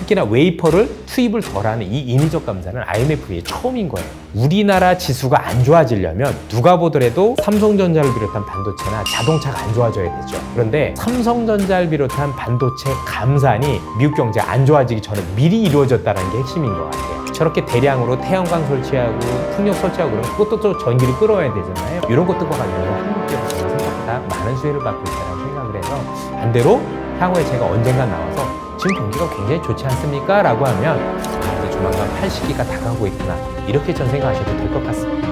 특히나 웨이퍼를 투입을 덜하는 이 인위적 감산은 IMF에 처음인 거예요. 우리나라 지수가 안 좋아지려면 누가 보더라도 삼성전자를 비롯한 반도체나 자동차가 안 좋아져야 되죠. 그런데 삼성전자를 비롯한 반도체 감산이 미국 경제가 안 좋아지기 전에 미리 이루어졌다는 게 핵심인 것 같아요. 저렇게 대량으로 태양광 설치하고 풍력 설치하고 그러면 그것도 또 전기를 끌어와야 되잖아요. 이런 것들과 관련해서 한국 기업은 생각보다 많은 수혜를 받고 있다고 생각을 해서 반대로 향후에 제가 언젠가 나와서 지금 경기가 굉장히 좋지 않습니까? 라고 하면 이제 조만간 팔 시기가 다가오고 있구나, 이렇게 전 생각하셔도 될 것 같습니다.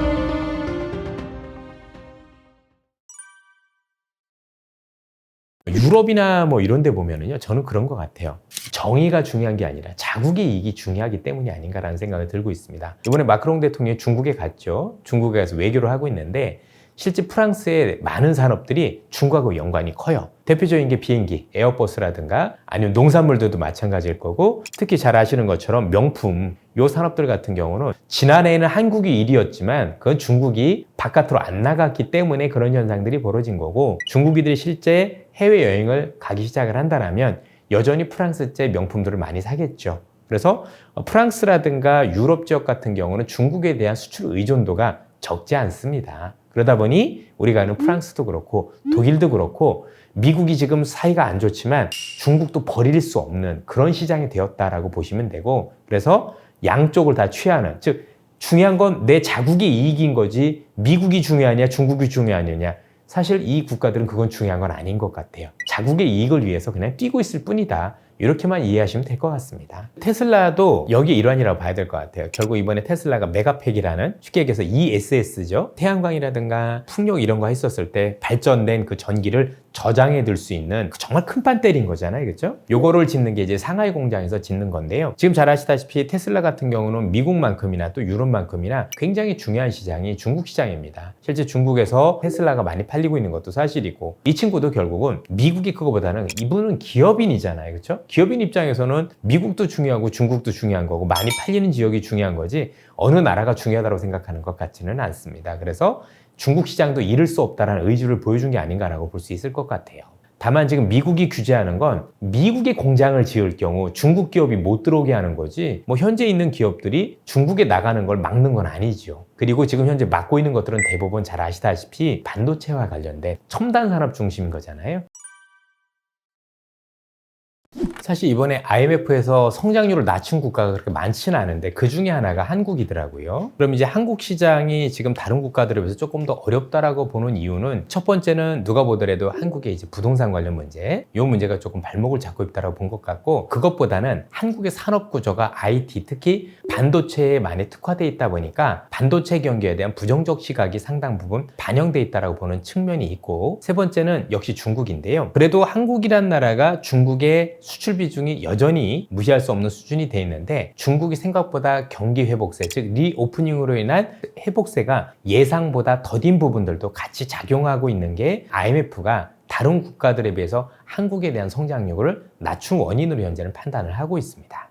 유럽이나 뭐 이런 데 보면은요, 저는 그런 것 같아요. 정의가 중요한 게 아니라 자국의 이익이 중요하기 때문이 아닌가라는 생각을 들고 있습니다. 이번에 마크롱 대통령이 중국에 갔죠. 중국에 가서 외교를 하고 있는데 실제 프랑스의 많은 산업들이 중국하고 연관이 커요. 대표적인 게 비행기, 에어버스라든가 아니면 농산물들도 마찬가지일 거고, 특히 잘 아시는 것처럼 명품, 요 산업들 같은 경우는 지난해에는 한국이 1위였지만 그건 중국이 바깥으로 안 나갔기 때문에 그런 현상들이 벌어진 거고, 중국인들이 실제 해외여행을 가기 시작을 한다면 여전히 프랑스제 명품들을 많이 사겠죠. 그래서 프랑스라든가 유럽 지역 같은 경우는 중국에 대한 수출 의존도가 적지 않습니다. 그러다 보니 우리가 아는 프랑스도 그렇고 독일도 그렇고 미국이 지금 사이가 안 좋지만 중국도 버릴 수 없는 그런 시장이 되었다라고 보시면 되고, 그래서 양쪽을 다 취하는, 즉 중요한 건 내 자국의 이익인 거지 미국이 중요하냐 중국이 중요하느냐, 사실 이 국가들은 그건 중요한 건 아닌 것 같아요. 자국의 이익을 위해서 그냥 뛰고 있을 뿐이다, 이렇게만 이해하시면 될 것 같습니다. 테슬라도 여기에 일환이라고 봐야 될 것 같아요. 결국 이번에 테슬라가 메가팩이라는, 쉽게 얘기해서 ESS죠. 태양광이라든가 풍력 이런 거 했었을 때 발전된 그 전기를 저장해 둘 수 있는 정말 큰 판 때린 거잖아요. 그렇죠? 요거를 짓는 게 이제 상하이 공장에서 짓는 건데요. 지금 잘 아시다시피 테슬라 같은 경우는 미국만큼이나 또 유럽만큼이나 굉장히 중요한 시장이 중국 시장입니다. 실제 중국에서 테슬라가 많이 팔리고 있는 것도 사실이고, 이 친구도 결국은 미국이 그거보다는, 이분은 기업인이잖아요. 그렇죠? 기업인 입장에서는 미국도 중요하고 중국도 중요한 거고 많이 팔리는 지역이 중요한 거지 어느 나라가 중요하다고 생각하는 것 같지는 않습니다. 그래서 중국 시장도 잃을 수 없다는 의지를 보여준 게 아닌가라고 볼 수 있을 것 같아요. 다만 지금 미국이 규제하는 건 미국의 공장을 지을 경우 중국 기업이 못 들어오게 하는 거지, 뭐 현재 있는 기업들이 중국에 나가는 걸 막는 건 아니죠. 그리고 지금 현재 막고 있는 것들은 대부분 잘 아시다시피 반도체와 관련된 첨단 산업 중심인 거잖아요. 사실 이번에 IMF에서 성장률을 낮춘 국가가 그렇게 많지는 않은데 그 중에 하나가 한국이더라고요. 그럼 이제 한국 시장이 지금 다른 국가들에 비해서 조금 더 어렵다라고 보는 이유는, 첫 번째는 누가 보더라도 한국의 이제 부동산 관련 문제, 이 문제가 조금 발목을 잡고 있다라고 본 것 같고, 그것보다는 한국의 산업 구조가 IT, 특히 반도체에 많이 특화되어 있다 보니까 반도체 경기에 대한 부정적 시각이 상당 부분 반영돼 있다라고 보는 측면이 있고, 세 번째는 역시 중국인데요. 그래도 한국이란 나라가 중국의 수출 비중이 여전히 무시할 수 없는 수준이 돼 있는데, 중국이 생각보다 경기 회복세, 즉 리오프닝으로 인한 회복세가 예상보다 더딘 부분들도 같이 작용하고 있는 게 IMF가 다른 국가들에 비해서 한국에 대한 성장률을 낮춘 원인으로 현재는 판단을 하고 있습니다.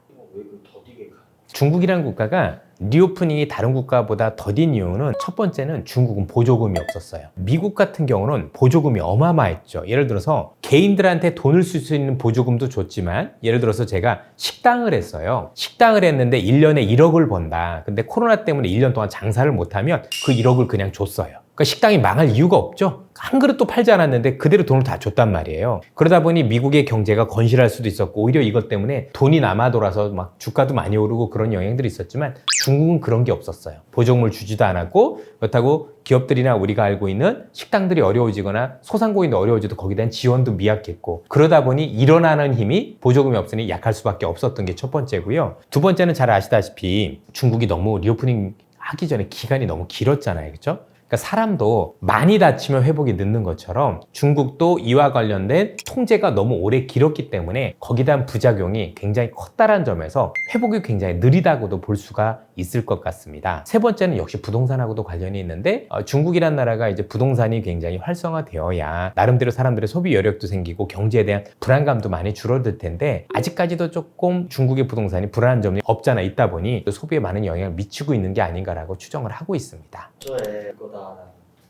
중국이라는 국가가 리오프닝이 다른 국가보다 더딘 이유는, 첫 번째는 중국은 보조금이 없었어요. 미국 같은 경우는 보조금이 어마어마했죠. 예를 들어서 개인들한테 돈을 쓸 수 있는 보조금도 줬지만, 예를 들어서 제가 식당을 했어요. 식당을 했는데 1년에 1억을 번다. 근데 코로나 때문에 1년 동안 장사를 못하면 그 1억을 그냥 줬어요. 그러니까 식당이 망할 이유가 없죠. 한 그릇도 팔지 않았는데 그대로 돈을 다 줬단 말이에요. 그러다 보니 미국의 경제가 건실할 수도 있었고, 오히려 이것 때문에 돈이 남아 돌아서 막 주가도 많이 오르고 그런 영향들이 있었지만, 중국은 그런 게 없었어요. 보조금을 주지도 않았고, 그렇다고 기업들이나 우리가 알고 있는 식당들이 어려워지거나 소상공인도 어려워져도 거기에 대한 지원도 미약했고, 그러다 보니 일어나는 힘이 보조금이 없으니 약할 수밖에 없었던 게 첫 번째고요. 두 번째는 잘 아시다시피 중국이 너무 리오프닝 하기 전에 기간이 너무 길었잖아요. 그렇죠? 그러니까 사람도 많이 다치면 회복이 늦는 것처럼 중국도 이와 관련된 통제가 너무 오래 길었기 때문에 거기에 대한 부작용이 굉장히 컸다는 점에서 회복이 굉장히 느리다고도 볼 수가 있을 것 같습니다. 세 번째는 역시 부동산하고도 관련이 있는데, 중국이란 나라가 이제 부동산이 굉장히 활성화되어야 나름대로 사람들의 소비 여력도 생기고 경제에 대한 불안감도 많이 줄어들 텐데, 아직까지도 조금 중국의 부동산이 불안한 점이 없잖아 있다 보니 소비에 많은 영향을 미치고 있는 게 아닌가라고 추정을 하고 있습니다. 저의 거다라는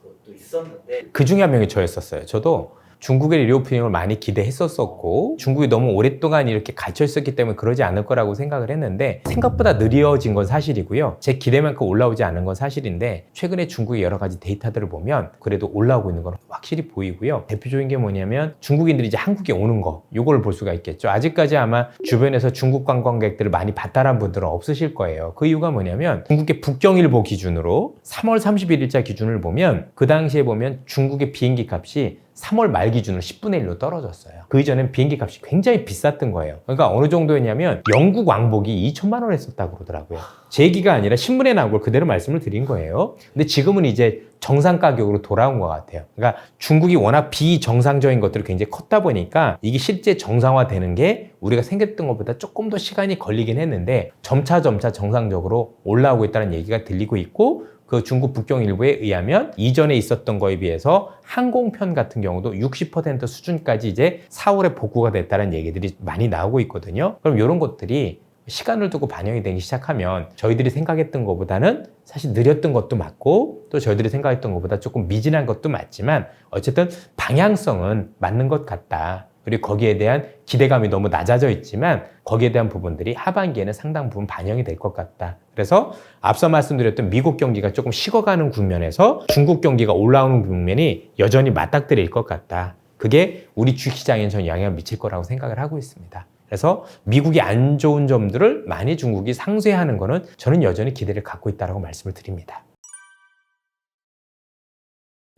것도 있었는데, 그 중에 한 명이 저였었어요. 저도 중국의 리오프닝을 많이 기대했었고 중국이 너무 오랫동안 이렇게 갇혀 있었기 때문에 그러지 않을 거라고 생각을 했는데 생각보다 느려진 건 사실이고요. 제 기대만큼 올라오지 않은 건 사실인데 최근에 중국의 여러 가지 데이터들을 보면 그래도 올라오고 있는 건 확실히 보이고요. 대표적인 게 뭐냐면 중국인들이 이제 한국에 오는 거 이걸 볼 수가 있겠죠. 아직까지 아마 주변에서 중국 관광객들을 많이 봤다는 분들은 없으실 거예요. 그 이유가 뭐냐면 중국의 북경일보 기준으로 3월 31일자 기준을 보면 그 당시에 보면 중국의 비행기 값이 3월 말 기준으로 10분의 1로 떨어졌어요. 그 이전엔 비행기 값이 굉장히 비쌌던 거예요. 그러니까 어느 정도였냐면 영국 왕복이 2천만 원 했었다고 그러더라고요. 제 얘기가 아니라 신문에 나온 걸 그대로 말씀을 드린 거예요. 근데 지금은 이제 정상 가격으로 돌아온 것 같아요. 그러니까 중국이 워낙 비정상적인 것들이 굉장히 컸다 보니까 이게 실제 정상화되는 게 우리가 생각했던 것보다 조금 더 시간이 걸리긴 했는데 점차 정상적으로 올라오고 있다는 얘기가 들리고 있고 그 중국 북경일보에 의하면 이전에 있었던 거에 비해서 항공편 같은 경우도 60% 수준까지 이제 4월에 복구가 됐다는 얘기들이 많이 나오고 있거든요. 그럼 이런 것들이 시간을 두고 반영이 되기 시작하면 저희들이 생각했던 것보다는 사실 느렸던 것도 맞고 또 저희들이 생각했던 것보다 조금 미진한 것도 맞지만 어쨌든 방향성은 맞는 것 같다. 그리고 거기에 대한 기대감이 너무 낮아져 있지만 거기에 대한 부분들이 하반기에는 상당 부분 반영이 될 것 같다. 그래서 앞서 말씀드렸던 미국 경기가 조금 식어가는 국면에서 중국 경기가 올라오는 국면이 여전히 맞닥뜨릴 것 같다. 그게 우리 주식시장에 전 영향을 미칠 거라고 생각을 하고 있습니다. 그래서 미국이 안 좋은 점들을 많이 중국이 상쇄하는 거는 저는 여전히 기대를 갖고 있다고 말씀을 드립니다.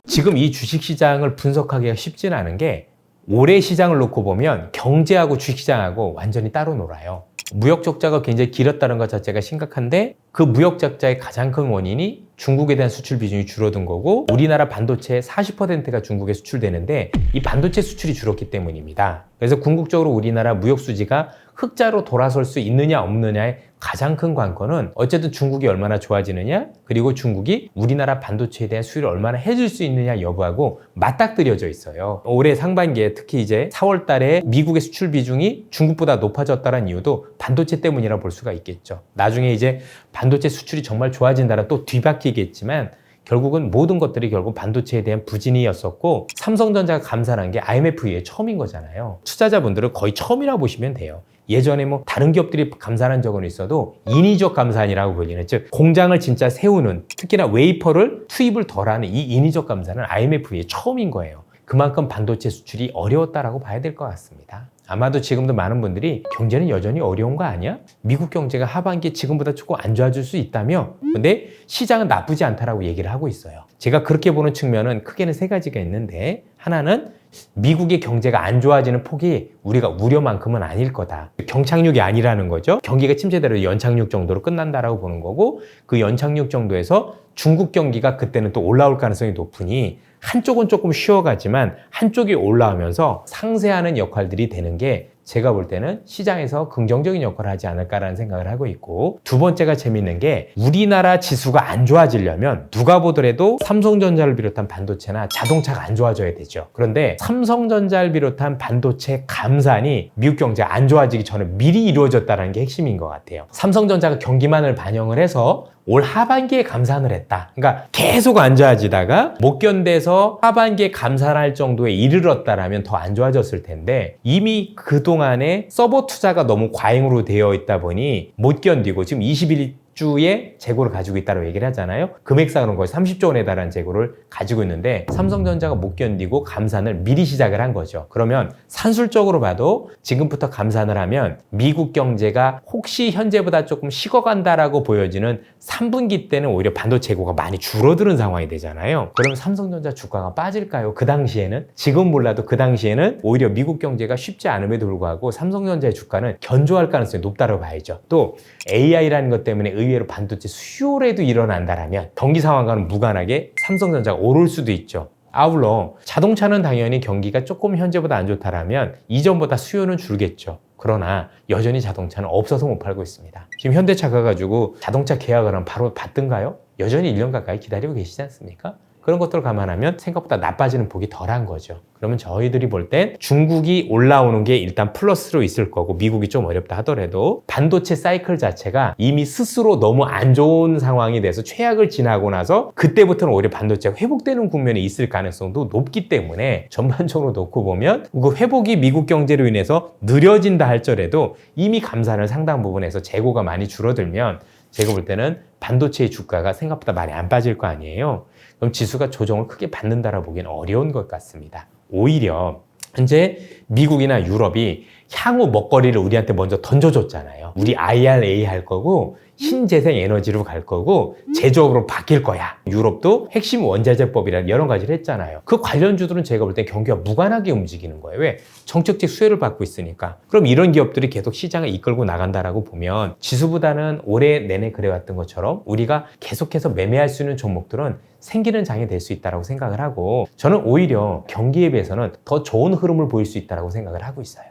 지금 이 주식시장을 분석하기가 쉽지는 않은 게 올해 시장을 놓고 보면 경제하고 주식시장하고 완전히 따로 놀아요. 무역 적자가 굉장히 길었다는 것 자체가 심각한데 그 무역 적자의 가장 큰 원인이 중국에 대한 수출 비중이 줄어든 거고 우리나라 반도체의 40%가 중국에 수출되는데 이 반도체 수출이 줄었기 때문입니다. 그래서 궁극적으로 우리나라 무역 수지가 흑자로 돌아설 수 있느냐 없느냐의 가장 큰 관건은 어쨌든 중국이 얼마나 좋아지느냐 그리고 중국이 우리나라 반도체에 대한 수율을 얼마나 해줄 수 있느냐 여부하고 맞닥뜨려져 있어요. 올해 상반기에 특히 이제 4월 달에 미국의 수출 비중이 중국보다 높아졌다는 이유도 반도체 때문이라 볼 수가 있겠죠. 나중에 이제 반도체 수출이 정말 좋아진다라 또 뒤바뀌겠지만 결국은 모든 것들이 결국 반도체에 대한 부진이었었고 삼성전자가 감산한 게 IMF 이후에 처음인 거잖아요. 투자자분들은 거의 처음이라고 보시면 돼요. 예전에 뭐 다른 기업들이 감산한 적은 있어도 인위적 감산이라고 불리는 즉 공장을 진짜 세우는 특히나 웨이퍼를 투입을 덜하는 이 인위적 감산은 IMF 이후에 처음인 거예요. 그만큼 반도체 수출이 어려웠다라고 봐야 될 것 같습니다. 아마도 지금도 많은 분들이 경제는 여전히 어려운 거 아니야? 미국 경제가 하반기에 지금보다 조금 안 좋아질 수 있다며? 근데 시장은 나쁘지 않다라고 얘기를 하고 있어요. 제가 그렇게 보는 측면은 크게는 세 가지가 있는데 하나는 미국의 경제가 안 좋아지는 폭이 우리가 우려만큼은 아닐 거다. 경착륙이 아니라는 거죠. 경기가 침체대로 연착륙 정도로 끝난다라고 보는 거고 그 연착륙 정도에서 중국 경기가 그때는 또 올라올 가능성이 높으니 한쪽은 조금 쉬어가지만 한쪽이 올라오면서 상쇄하는 역할들이 되는 게 제가 볼 때는 시장에서 긍정적인 역할을 하지 않을까라는 생각을 하고 있고 두 번째가 재밌는 게 우리나라 지수가 안 좋아지려면 누가 보더라도 삼성전자를 비롯한 반도체나 자동차가 안 좋아져야 되죠. 그런데 삼성전자를 비롯한 반도체 감산이 미국 경제가 안 좋아지기 전에 미리 이루어졌다는 게 핵심인 것 같아요. 삼성전자가 경기만을 반영을 해서 올 하반기에 감산을 했다. 그러니까 계속 안 좋아지다가 못 견뎌서 하반기에 감산할 정도에 이르렀다라면 더 안 좋아졌을 텐데 이미 그동안에 서버 투자가 너무 과잉으로 되어 있다 보니 못 견디고 지금 21주의 재고를 가지고 있다고 얘기를 하잖아요. 금액상으로는 거의 30조 원에 달하는 재고를 가지고 있는데 삼성전자가 못 견디고 감산을 미리 시작을 한 거죠. 그러면 산술적으로 봐도 지금부터 감산을 하면 미국 경제가 혹시 현재보다 조금 식어간다라고 보여지는 3분기 때는 오히려 반도체 재고가 많이 줄어드는 상황이 되잖아요. 그러면 삼성전자 주가가 빠질까요? 그 당시에는? 지금 몰라도 그 당시에는 오히려 미국 경제가 쉽지 않음에도 불구하고 삼성전자의 주가는 견조할 가능성이 높다고 봐야죠. 또 AI라는 것 때문에 의외로 반도체 수요라도 일어난다라면 경기 상황과는 무관하게 삼성전자가 오를 수도 있죠. 아울러 자동차는 당연히 경기가 조금 현재보다 안 좋다라면 이전보다 수요는 줄겠죠. 그러나 여전히 자동차는 없어서 못 팔고 있습니다. 지금 현대차 가가지고 자동차 계약을 하면 바로 받든가요? 여전히 1년 가까이 기다리고 계시지 않습니까? 그런 것들을 감안하면 생각보다 나빠지는 폭이 덜한 거죠. 그러면 저희들이 볼 땐 중국이 올라오는 게 일단 플러스로 있을 거고 미국이 좀 어렵다 하더라도 반도체 사이클 자체가 이미 스스로 너무 안 좋은 상황이 돼서 최악을 지나고 나서 그때부터는 오히려 반도체가 회복되는 국면에 있을 가능성도 높기 때문에 전반적으로 놓고 보면 그 회복이 미국 경제로 인해서 느려진다 할지라도 이미 감산을 상당 부분에서 재고가 많이 줄어들면 제가 볼 때는 반도체의 주가가 생각보다 많이 안 빠질 거 아니에요. 그럼 지수가 조정을 크게 받는다라고 보기는 어려운 것 같습니다. 오히려 현재 미국이나 유럽이 향후 먹거리를 우리한테 먼저 던져줬잖아요. 우리 IRA 할 거고 신재생 에너지로 갈 거고 제조업으로 바뀔 거야. 유럽도 핵심 원자재법이라는 여러 가지를 했잖아요. 그 관련주들은 제가 볼 때 경기와 무관하게 움직이는 거예요. 왜? 정책적 수혜를 받고 있으니까. 그럼 이런 기업들이 계속 시장을 이끌고 나간다라고 보면 지수보다는 올해 내내 그래왔던 것처럼 우리가 계속해서 매매할 수 있는 종목들은 생기는 장이 될 수 있다고 생각을 하고 저는 오히려 경기에 비해서는 더 좋은 흐름을 보일 수 있다고 생각을 하고 있어요.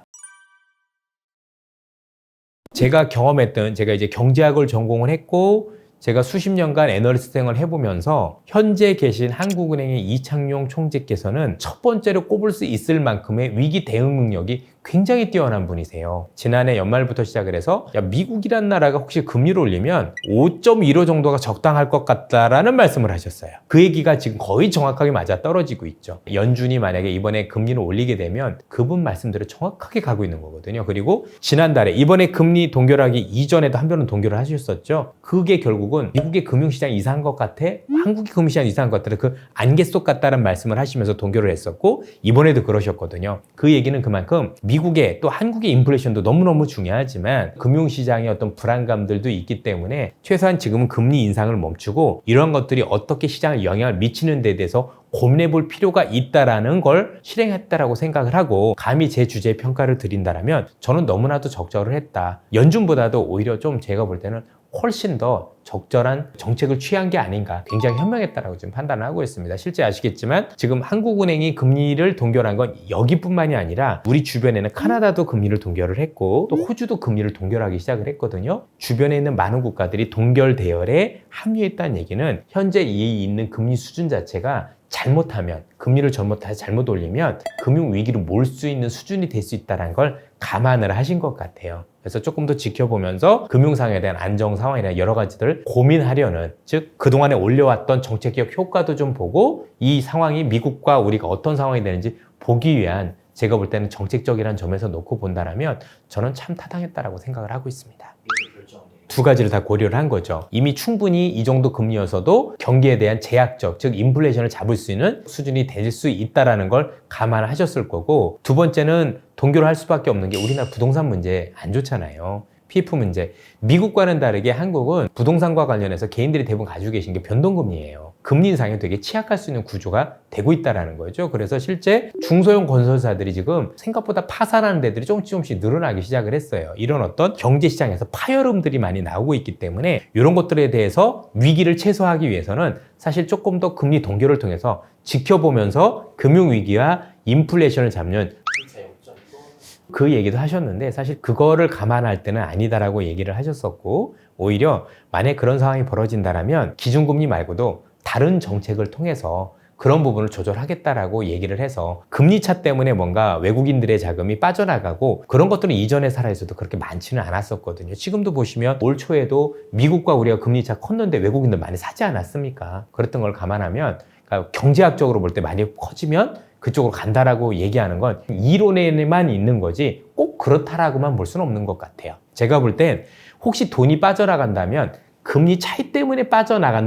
제가 경험했던, 제가 이제 경제학을 전공을 했고 제가 수십 년간 애널리스트 생활을 해보면서 현재 계신 한국은행의 이창용 총재께서는 첫 번째로 꼽을 수 있을 만큼의 위기 대응 능력이 굉장히 뛰어난 분이세요. 지난해 연말부터 시작을 해서 미국이란 나라가 혹시 금리를 올리면 5.15 정도가 적당할 것 같다라는 말씀을 하셨어요. 그 얘기가 지금 거의 정확하게 맞아 떨어지고 있죠. 연준이 만약에 이번에 금리를 올리게 되면 그분 말씀대로 정확하게 가고 있는 거거든요. 그리고 지난달에 이번에 금리 동결하기 이전에도 한 번은 동결을 하셨었죠. 그게 결국은 미국의 금융시장이 이상한 것 같아? 한국의 금융시장이 이상한 것 같아? 그 안개 속 같다는 말씀을 하시면서 동결을 했었고 이번에도 그러셨거든요. 그 얘기는 그만큼 미국의 또 한국의 인플레이션도 너무너무 중요하지만 금융시장의 어떤 불안감들도 있기 때문에 최소한 지금은 금리 인상을 멈추고 이런 것들이 어떻게 시장에 영향을 미치는 데 대해서 고민해 볼 필요가 있다라는 걸 실행했다라고 생각을 하고 감히 제 주제에 평가를 드린다라면 저는 너무나도 적절을 했다. 연준보다도 오히려 좀 제가 볼 때는 훨씬 더 적절한 정책을 취한 게 아닌가 굉장히 현명했다라고 지금 판단을 하고 있습니다. 실제 아시겠지만 지금 한국은행이 금리를 동결한 건 여기뿐만이 아니라 우리 주변에는 카나다도 금리를 동결을 했고 또 호주도 금리를 동결하기 시작을 했거든요. 주변에 있는 많은 국가들이 동결 대열에 합류했다는 얘기는 현재 이 있는 금리 수준 자체가 잘못하면 금리를 잘못 올리면 금융위기로 몰 수 있는 수준이 될 수 있다는 걸 감안을 하신 것 같아요. 그래서 조금 더 지켜보면서 금융상에 대한 안정 상황에 대한 여러 가지들 고민하려는 즉 그동안에 올려왔던 정책적 효과도 좀 보고 이 상황이 미국과 우리가 어떤 상황이 되는지 보기 위한 제가 볼 때는 정책적이라는 점에서 놓고 본다면 저는 참 타당했다라고 생각을 하고 있습니다. 두 가지를 다 고려를 한 거죠. 이미 충분히 이 정도 금리여서도 경기에 대한 제약적, 즉 인플레이션을 잡을 수 있는 수준이 될 수 있다는 걸 감안하셨을 거고 두 번째는 동결을 할 수밖에 없는 게 우리나라 부동산 문제 안 좋잖아요. PF 문제. 미국과는 다르게 한국은 부동산과 관련해서 개인들이 대부분 가지고 계신 게 변동금리예요. 금리 인상에 되게 취약할 수 있는 구조가 되고 있다는 거죠. 그래서 실제 중소형 건설사들이 지금 생각보다 파산하는 데들이 조금씩 늘어나기 시작을 했어요. 이런 어떤 경제시장에서 파열음들이 많이 나오고 있기 때문에 이런 것들에 대해서 위기를 최소화하기 위해서는 사실 조금 더 금리 동결을 통해서 지켜보면서 금융위기와 인플레이션을 잡는 그 얘기도 하셨는데 사실 그거를 감안할 때는 아니다라고 얘기를 하셨었고 오히려 만약에 그런 상황이 벌어진다면 기준금리 말고도 다른 정책을 통해서 그런 부분을 조절하겠다라고 얘기를 해서 금리차 때문에 뭔가 외국인들의 자금이 빠져나가고 그런 것들은 이전의 사례에서도 그렇게 많지는 않았었거든요. 지금도 보시면 올 초에도 미국과 우리가 금리차 컸는데 외국인들 많이 사지 않았습니까? 그랬던 걸 감안하면 그러니까 경제학적으로 볼 때 많이 커지면 그쪽으로 간다라고 얘기하는 건 이론에만 있는 거지 꼭 그렇다라고만 볼 수는 없는 것 같아요. 제가 볼 땐 혹시 돈이 빠져나간다면 금리 차이 때문에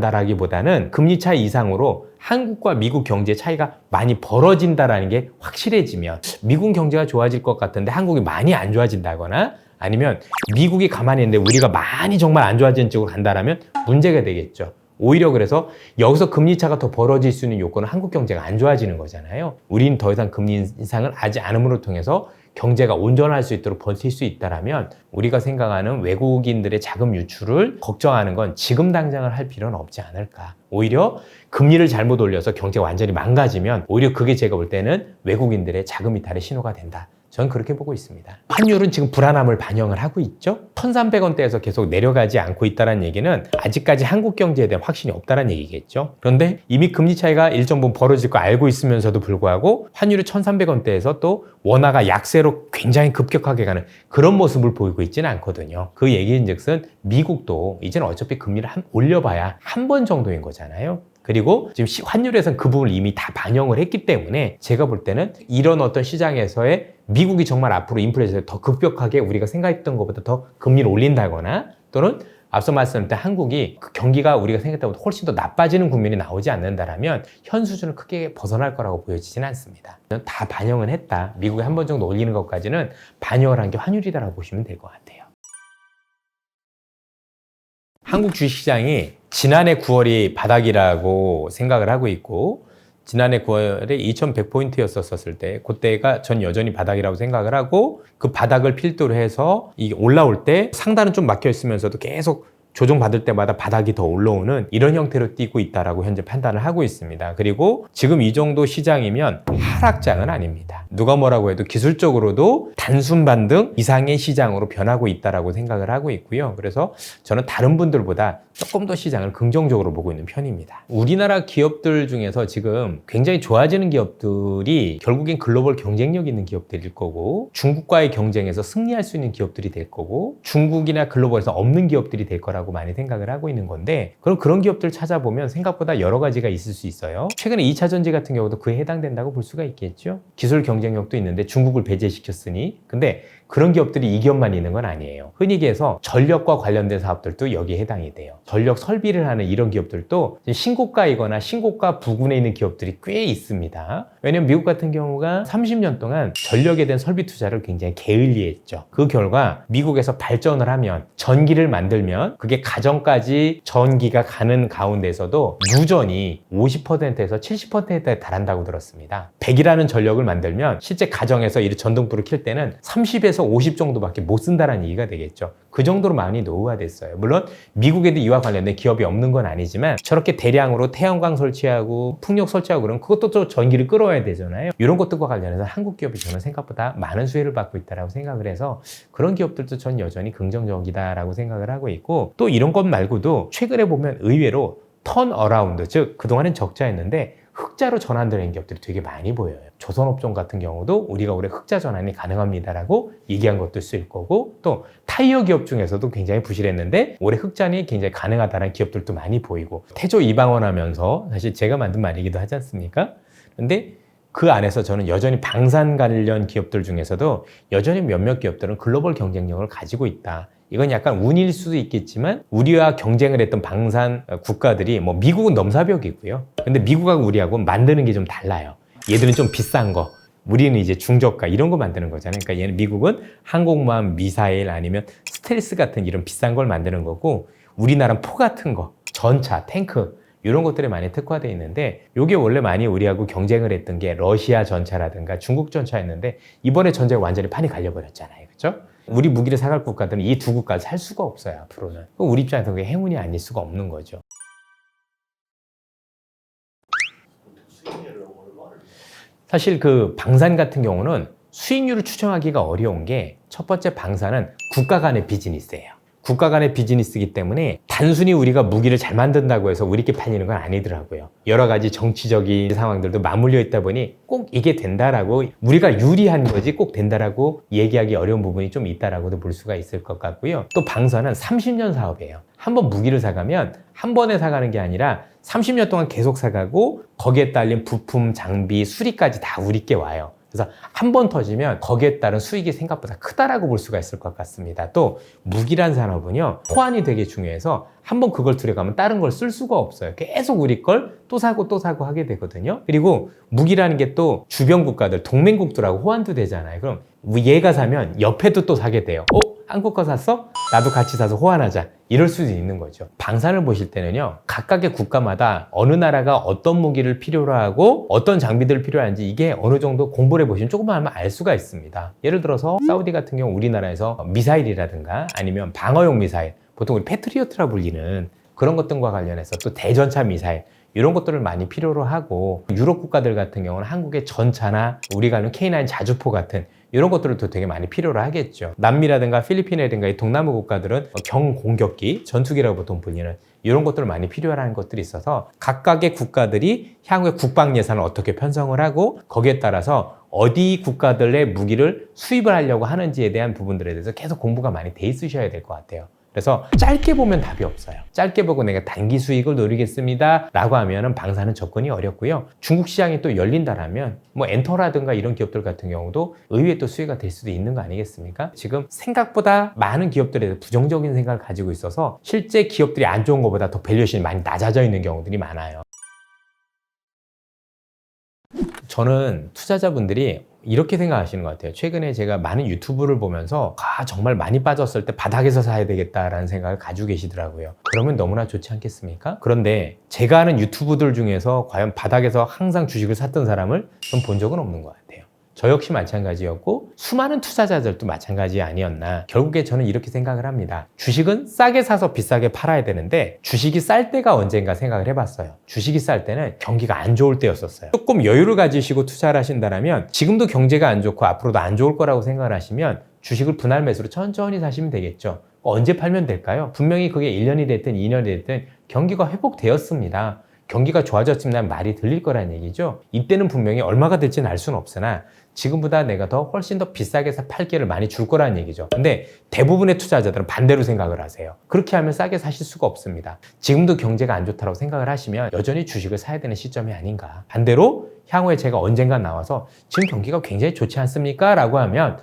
빠져나간다라기보다는 금리 차이 이상으로 한국과 미국 경제 차이가 많이 벌어진다라는 게 확실해지면 미국 경제가 좋아질 것 같은데 한국이 많이 안 좋아진다거나 아니면 미국이 가만히 있는데 우리가 많이 정말 안 좋아지는 쪽으로 간다라면 문제가 되겠죠. 오히려 그래서 여기서 금리 차가 더 벌어질 수 있는 요건은 한국 경제가 안 좋아지는 거잖아요. 우리는 더 이상 금리 인상을 하지 않음으로 통해서 경제가 온전할 수 있도록 버틸 수 있다면 우리가 생각하는 외국인들의 자금 유출을 걱정하는 건 지금 당장을 할 필요는 없지 않을까. 오히려 금리를 잘못 올려서 경제가 완전히 망가지면 오히려 그게 제가 볼 때는 외국인들의 자금 이탈의 신호가 된다. 저는 그렇게 보고 있습니다. 환율은 지금 불안함을 반영을 하고 있죠. 1,300원대에서 계속 내려가지 않고 있다는 얘기는 아직까지 한국 경제에 대한 확신이 없다는 얘기겠죠. 그런데 이미 금리 차이가 일정 부분 벌어질 거 알고 있으면서도 불구하고 환율이 1,300원대에서 또 원화가 약세로 굉장히 급격하게 가는 그런 모습을 보이고 있지는 않거든요. 그 얘기인즉슨 미국도 이제는 어차피 금리를 올려봐야 한 번 정도인 거잖아요. 그리고 지금 환율에서는 그 부분을 이미 다 반영을 했기 때문에 제가 볼 때는 이런 어떤 시장에서의 미국이 정말 앞으로 인플레이션을 더 급격하게 우리가 생각했던 것보다 더 금리를 올린다거나 또는 앞서 말씀드렸던 한국이 그 경기가 우리가 생각했던 것보다 훨씬 더 나빠지는 국면이 나오지 않는다라면 현 수준을 크게 벗어날 거라고 보여지지는 않습니다. 다 반영은 했다. 미국이 한 번 정도 올리는 것까지는 반영을 한 게 환율이다라고 보시면 될 것 같아요. 한국 주식시장이 지난해 9월이 바닥이라고 생각을 하고 있고 지난해 9월에 2100포인트였었을 때 그때가 전 여전히 바닥이라고 생각을 하고 그 바닥을 필두로 해서 이게 올라올 때 상단은 좀 막혀 있으면서도 계속 조정받을 때마다 바닥이 더 올라오는 이런 형태로 뛰고 있다라고 현재 판단을 하고 있습니다. 그리고 지금 이 정도 시장이면 하락장은 아닙니다. 누가 뭐라고 해도 기술적으로도 단순 반등 이상의 시장으로 변하고 있다라고 생각을 하고 있고요. 그래서 저는 다른 분들보다 조금 더 시장을 긍정적으로 보고 있는 편입니다. 우리나라 기업들 중에서 지금 굉장히 좋아지는 기업들이 결국엔 글로벌 경쟁력 있는 기업들일 거고 중국과의 경쟁에서 승리할 수 있는 기업들이 될 거고 중국이나 글로벌에서 없는 기업들이 될 거라고 많이 생각을 하고 있는 건데 그럼 그런 기업들 찾아보면 생각보다 여러 가지가 있을 수 있어요. 최근에 2차 전지 같은 경우도 그에 해당된다고 볼 수가 있겠죠. 기술 경쟁력도 있는데 중국을 배제시켰으니 근데 그런 기업들이 이 기업만 있는 건 아니에요. 흔히 얘기해서 전력과 관련된 사업들도 여기에 해당이 돼요. 전력 설비를 하는 이런 기업들도 신고가이거나 신고가 부근에 있는 기업들이 꽤 있습니다. 왜냐면 미국 같은 경우가 30년 동안 전력에 대한 설비 투자를 굉장히 게을리했죠. 그 결과 미국에서 발전을 하면 전기를 만들면 그게 가정까지 전기가 가는 가운데서도 유전이 50%에서 70%에 달한다고 들었습니다. 100이라는 전력을 만들면 실제 가정에서 이 전등불을 켤 때는 30에서 50 정도밖에 못 쓴다는 얘기가 되겠죠. 그 정도로 많이 노후화됐어요. 물론 미국에도 이와 관련된 기업이 없는 건 아니지만 저렇게 대량으로 태양광 설치하고 풍력 설치하고 그러면 그것도 또 전기를 끌어와야 되잖아요. 이런 것들과 관련해서 한국 기업이 저는 생각보다 많은 수혜를 받고 있다고 생각을 해서 그런 기업들도 전 여전히 긍정적이다라고 생각을 하고 있고 또 이런 것 말고도 최근에 보면 의외로 턴어라운드 즉 그동안은 적자였는데 흑자로 전환되는 기업들이 되게 많이 보여요. 조선업종 같은 경우도 우리가 올해 흑자 전환이 가능합니다라고 얘기한 것도 있을 거고 또 타이어 기업 중에서도 굉장히 부실했는데 올해 흑자는 굉장히 가능하다는 기업들도 많이 보이고 태조 이방원하면서 사실 제가 만든 말이기도 하지 않습니까? 근데 그 안에서 저는 여전히 방산 관련 기업들 중에서도 여전히 몇몇 기업들은 글로벌 경쟁력을 가지고 있다. 이건 약간 운일 수도 있겠지만 우리와 경쟁을 했던 방산 국가들이 뭐 미국은 넘사벽이고요. 근데 미국하고 우리하고 만드는 게 좀 달라요. 얘들은 좀 비싼 거, 우리는 이제 중저가 이런 거 만드는 거잖아요. 그러니까 얘는 미국은 항공모함, 미사일 아니면 스텔스 같은 이런 비싼 걸 만드는 거고 우리나라는 포 같은 거, 전차, 탱크 이런 것들이 많이 특화되어 있는데 이게 원래 많이 우리하고 경쟁을 했던 게 러시아 전차라든가 중국 전차였는데 이번에 전쟁이 완전히 판이 갈려버렸잖아요. 그렇죠? 우리 무기를 사갈 국가들은 이 두 국가를 살 수가 없어요. 앞으로는. 우리 입장에서 그게 행운이 아닐 수가 없는 거죠. 사실 그 방산 같은 경우는 수익률을 추정하기가 어려운 게 첫 번째 방산은 국가 간의 비즈니스예요. 국가 간의 비즈니스이기 때문에 단순히 우리가 무기를 잘 만든다고 해서 우리께 팔리는 건 아니더라고요. 여러 가지 정치적인 상황들도 맞물려 있다 보니 꼭 이게 된다라고 우리가 유리한 거지 꼭 된다라고 얘기하기 어려운 부분이 좀 있다라고도 볼 수가 있을 것 같고요. 또 방산은 30년 사업이에요. 한번 무기를 사가면 한 번에 사가는 게 아니라 30년 동안 계속 사가고 거기에 딸린 부품, 장비, 수리까지 다 우리께 와요. 그래서 한 번 터지면 거기에 따른 수익이 생각보다 크다라고 볼 수가 있을 것 같습니다. 또 무기란 산업은요 호환이 되게 중요해서 한번 그걸 들여가면 다른 걸 쓸 수가 없어요. 계속 우리 걸 또 사고 또 사고 하게 되거든요. 그리고 무기라는 게 또 주변 국가들 동맹국들하고 호환도 되잖아요. 그럼 얘가 사면 옆에도 또 사게 돼요. 한국 거 샀어? 나도 같이 사서 호환하자. 이럴 수도 있는 거죠. 방산을 보실 때는요 각각의 국가마다 어느 나라가 어떤 무기를 필요로 하고 어떤 장비들을 필요한지 이게 어느 정도 공부를 해보시면 조금만 하면 알 수가 있습니다. 예를 들어서 사우디 같은 경우 우리나라에서 미사일이라든가 아니면 방어용 미사일 보통 우리 패트리어트라 불리는 그런 것들과 관련해서 또 대전차 미사일 이런 것들을 많이 필요로 하고 유럽 국가들 같은 경우는 한국의 전차나 우리가 아는 K9 자주포 같은 이런 것들도 되게 많이 필요로 하겠죠. 남미라든가 필리핀이라든가 이 동남아 국가들은 경공격기, 전투기라고 보통 불리는 이런 것들을 많이 필요로 하는 것들이 있어서 각각의 국가들이 향후에 국방 예산을 어떻게 편성을 하고 거기에 따라서 어디 국가들의 무기를 수입을 하려고 하는지에 대한 부분들에 대해서 계속 공부가 많이 돼 있으셔야 될 것 같아요. 그래서 짧게 보면 답이 없어요. 짧게 보고 내가 단기 수익을 노리겠습니다 라고 하면은 방사는 접근이 어렵고요. 중국 시장이 또 열린다라면 뭐 엔터라든가 이런 기업들 같은 경우도 의외의 또 수혜가 될 수도 있는 거 아니겠습니까? 지금 생각보다 많은 기업들에 대해서 부정적인 생각을 가지고 있어서 실제 기업들이 안 좋은 것보다 더 밸류에이션이 많이 낮아져 있는 경우들이 많아요. 저는 투자자분들이 이렇게 생각하시는 것 같아요. 최근에 제가 많은 유튜브를 보면서 정말 많이 빠졌을 때 바닥에서 사야 되겠다라는 생각을 가지고 계시더라고요. 그러면 너무나 좋지 않겠습니까? 그런데 제가 아는 유튜브들 중에서 과연 바닥에서 항상 주식을 샀던 사람을 좀 본 적은 없는 것 같아요. 저 역시 마찬가지였고 수많은 투자자들도 마찬가지 아니었나. 결국에 저는 이렇게 생각을 합니다. 주식은 싸게 사서 비싸게 팔아야 되는데 주식이 쌀 때가 언젠가 생각을 해봤어요. 주식이 쌀 때는 경기가 안 좋을 때였었어요. 조금 여유를 가지시고 투자를 하신다면 지금도 경제가 안 좋고 앞으로도 안 좋을 거라고 생각을 하시면 주식을 분할 매수로 천천히 사시면 되겠죠. 언제 팔면 될까요? 분명히 그게 1년이 됐든 2년이 됐든 경기가 회복되었습니다. 경기가 좋아졌지만 말이 들릴 거란 얘기죠. 이때는 분명히 얼마가 될지는 알 수는 없으나 지금보다 내가 더 훨씬 더 비싸게 팔 기회를 많이 줄 거라는 얘기죠. 근데 대부분의 투자자들은 반대로 생각을 하세요. 그렇게 하면 싸게 사실 수가 없습니다. 지금도 경제가 안 좋다고 생각을 하시면 여전히 주식을 사야 되는 시점이 아닌가. 반대로 향후에 제가 언젠가 나와서 지금 경기가 굉장히 좋지 않습니까? 라고 하면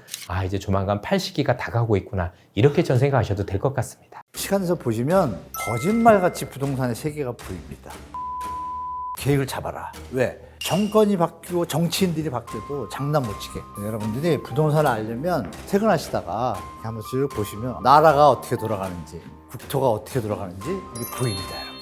이제 조만간 팔 시기가 다가오고 있구나. 이렇게 전 생각하셔도 될 것 같습니다. 시간에서 보시면 거짓말같이 부동산의 세계가 보입니다. 계획을 잡아라. 왜? 정권이 바뀌고 정치인들이 바뀌어도 장난 못 치게. 여러분들이 부동산을 알려면 퇴근하시다가 한번 쭉 보시면 나라가 어떻게 돌아가는지, 국토가 어떻게 돌아가는지 이게 보입니다. 여러분.